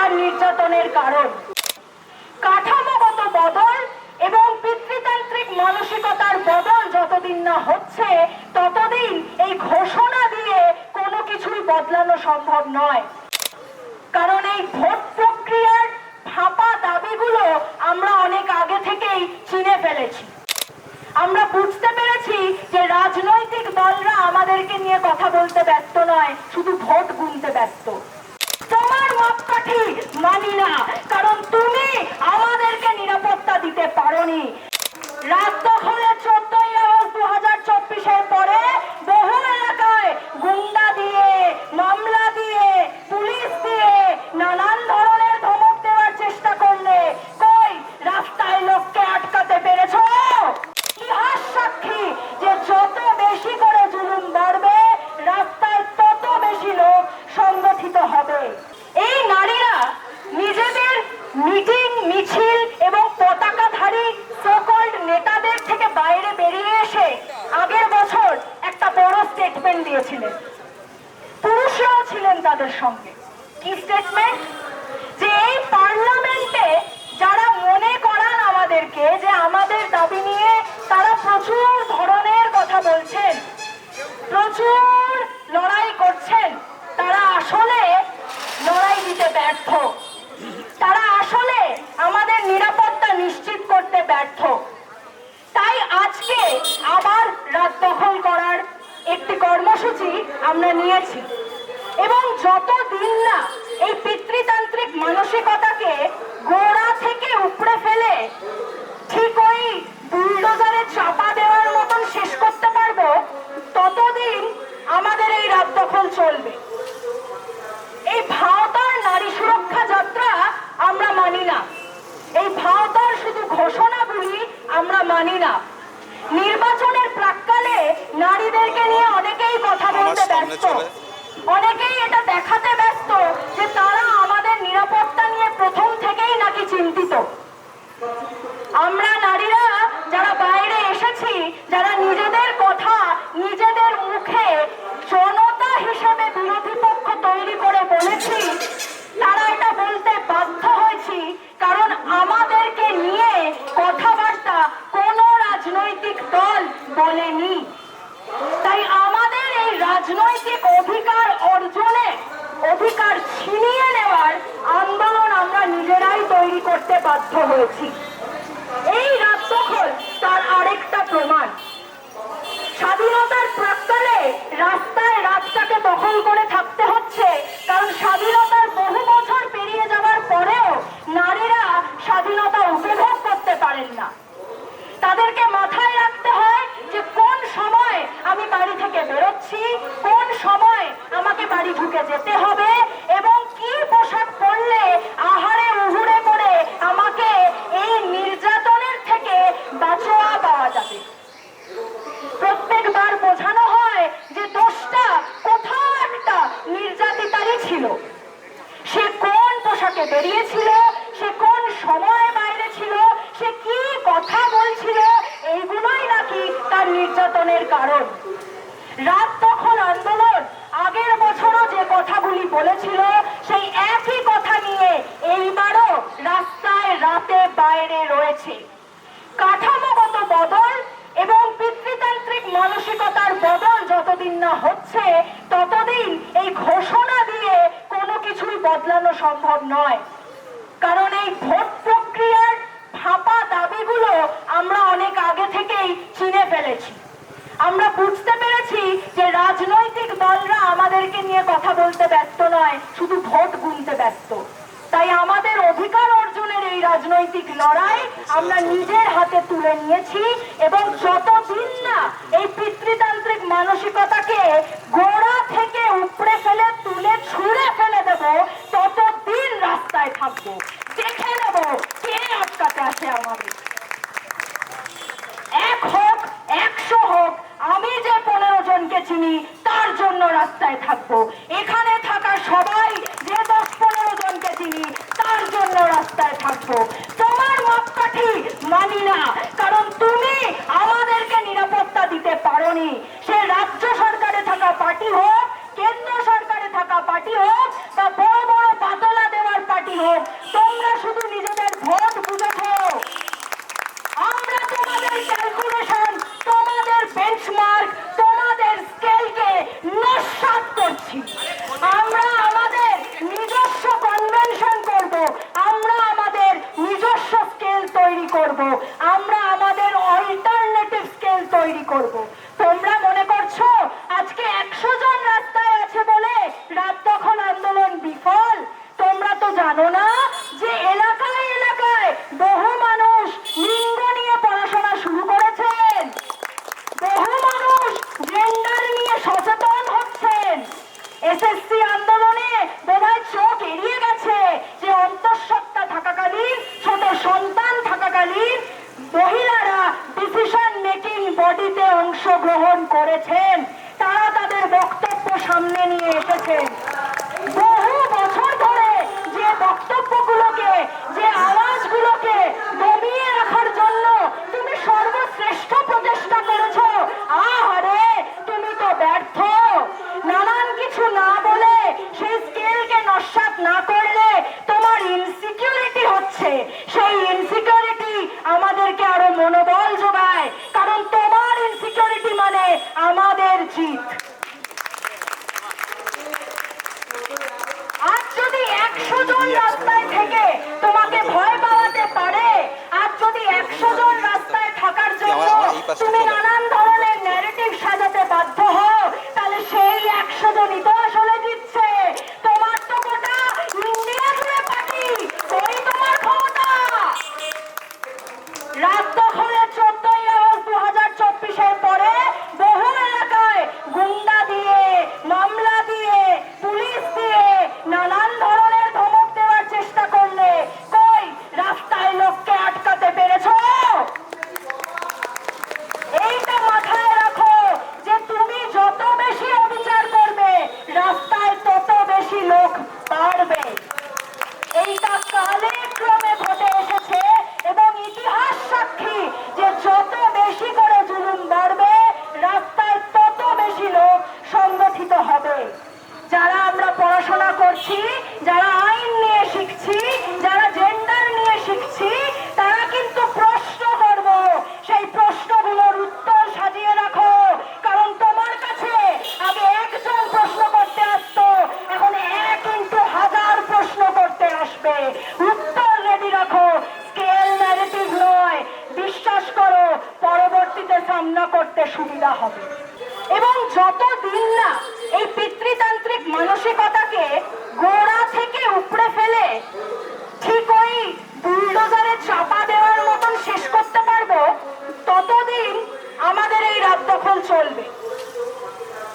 তার নির্যাতনের কারণ। কাঠামোগত বদল এবং পিতৃতান্ত্রিক মানসিকতার বদল যতদিন না হচ্ছে ততদিন এই ঘোষণা দিয়ে কোনো কিছুই বদলানো সম্ভব নয়। কারণ এই ভোট প্রক্রিয়ার ফাঁপা দাবিগুলো আমরা অনেক আগে থেকেই চিনে ফেলেছি। আমরা বুঝতে পেরেছি যে রাজনৈতিক দলরা আমাদেরকে নিয়ে কথা বলতে ব্যস্ত নয়, শুধু ভোট গুনতে ব্যস্ত। তোমার মাপকাঠি মানি না, কারণ তুমি আমাদেরকে নিরাপত্তা দিতে পারোনি। রাত দখলের 14ই আগস্ট 2024-এর পরে বহু এলাকায় গুন্ডা দিয়ে, মামলা দিয়ে, পুলিশ দিয়ে নানান ধরনের ধমক দেওয়ার চেষ্টা করলে কই রাস্তায় লোককে আটকাতে পেরেছ? ইতিহাস সাক্ষী যে যত বেশি করে জুলুম বাড়বে রাস্তায় তত বেশি লোক সংগঠিত হবে। এই নারীরা নিজেদের মিটিং, মিছিল এবং পতাকাধারী সো-কল্ড নেতাদের থেকে বাইরে বেরিয়ে এসে আগের বছর একটা বড় স্টেটমেন্ট দিয়েছিলেন। পুরুষরাও ছিলেন তাদের সঙ্গে। কি স্টেটমেন্ট? যে এই পার্লামেন্টে যারা মনে করান আমাদেরকে যে আমাদের দাবি নিয়ে তারা প্রচুর ধরনের কথা বলছেন, প্রচুর লড়াই করছেন, তারা আসলে লড়াই দিতে ব্যর্থ, তারা আসলে আমাদের নিরাপত্তা নিশ্চিত করতে ব্যর্থ। তাই আজকে আবার রাত দখল করার একটি কর্মসূচি আমরা নিয়েছি এবং যতদিন না এই পিতৃতান্ত্রিক মানসিকতাকে গোড়া থেকে উপড়ে ফেলে ঠিক ওই বুলডোজারে চাপা দেওয়ার মতন শেষ করতে পারবো ততদিন আমাদের এই রাত দখল চলবে। এই ভাওতার নারী সুরক্ষা যাত্রা আমরা মানি না, এই ভাওতার শুধু ঘোষণাগুলি আমরা মানি না। নির্বাচনের প্রাক্কালে নারীদেরকে নিয়ে অনেকেই কথা বলতে ব্যস্ত, অনেকেই এটা দেখাতে ব্যস্ত যে তারা আমাদের নিরাপত্তা নিয়ে প্রথম থেকেই নাকি চিন্তিত। আমরা নারীরা যারা বাইরে এসেছি, যারা নিজেদের কথা নিজেদের মুখে জনতা হিসেবে বিরোধী পক্ষ তৈরি করে বলেছি, তারা এটা বলতে বাধ্য হয়েছি কারণ আমাদেরকে নিয়ে কথাবার্তা কোনো রাজনৈতিক দল বলেনি। তাই আমাদের এই রাজনৈতিক অধিকার অর্জনে, অধিকার ছিনিয়ে নেওয়ার আন্দোলন আমরা নিজেরাই তৈরি করতে বাধ্য হয়েছি। এই রাত দখল তার আরেকটা প্রমাণ। স্বাধীনতার প্রাক্কালে রাস্তায় রাতটাকে দখল করে থাকতে হচ্ছে কারণ স্বাধীনতার বহু বছর পেরিয়ে যাওয়ার পরেও নারীরা স্বাধীনতা উপভোগ করতে পারেন না। তাদেরকে মাথায় রাখতে হয় যে কোন সময় আমি বাড়ি থেকে বেরোচ্ছি, কোন সময় আমাকে বাড়ি ঢুকে যেতে হবে এবং কি পোশাক পরলে আহারে উহুড়ে করে আমাকে এই নির্যাতনের থেকে বাঁচোয়া পাওয়া যাবে। প্রত্যেকবার বোঝানো হয় যে দোষটা কোথাও একটা নির্যাতিতারই ছিল। সে কোন পোশাকে বেরিয়েছিল, সে কোন সময়ে বাইরে ছিল, সে কি কথা বলছিল, এইগুলোই নাকি তার নির্যাতনের কারণ। রাত দখল আন্দোলন আগের বছরও যে কথাগুলি বলেছিল সেই একই কথা নিয়ে এইবারও রাস্তায় রাতে বাইরে রয়েছে। কাঠামোগত বদল এবং পিতৃতান্ত্রিক মানসিকতার বদল যতদিন না হচ্ছে ততদিন এই ঘোষণা দিয়ে কোনো কিছুই বদলানো সম্ভব নয়। কারণ এই ভোট প্রক্রিয়ার ফাঁপা দাবিগুলো আমরা অনেক আগে থেকেই চিনে ফেলেছি। আমরা বুঝতে পেরেছি যে রাজনৈতিক দলরা আমাদেরকে নিয়ে কথা বলতে ব্যস্ত নয়, শুধু ভোট গুনতে ব্যস্ত। তাই আমাদের অধিকার অর্জনের এই রাজনৈতিক লড়াই আমরা নিজের হাতে তুলে নিয়েছি এবং যতদিন না এই পিতৃতান্ত্রিক মানসিকতাকে গোড়া থেকে উপড়ে ফেলে তুলে ছুঁড়ে ফেলে দেব ততদিন রাস্তায় থাকবো। দেখে নেব কে আটকাতে আসে আমাদের। 1 হোক 100 হোক, আমি যে 15 জনকে চিনি তার জন্য রাস্তায় থাকবো। এখানে থাকা সবাই যে 10-15 জনকে চিনি তার জন্য রাস্তায় থাকবো। তোমার মাপকাঠি মানি না, কারণ তুমি আমাদেরকে নিরাপত্তা দিতে পারোনি। সে রাজ্য সরকারে থাকা পার্টি হোক, কেন্দ্র সরকারে থাকা পার্টি হোক বা বড় বড় বাতলা দেওয়ার পার্টি উত্তর রেডি রাখো, স্কেল ন্যারেটিভ নয়। বিশ্বাস করো, পরবর্তীতে সামনা করতে সুবিধা হবে। এবং যতদিন না এই পিতৃতান্ত্রিক মানসিকতাকে গোড়া থেকে উপড়ে ফেলে ঠিক ওই বুলডোজারে চাপা দেওয়ার মতন শেষ করতে পারবো, ততদিন আমাদের এই রাত দখল চলবে।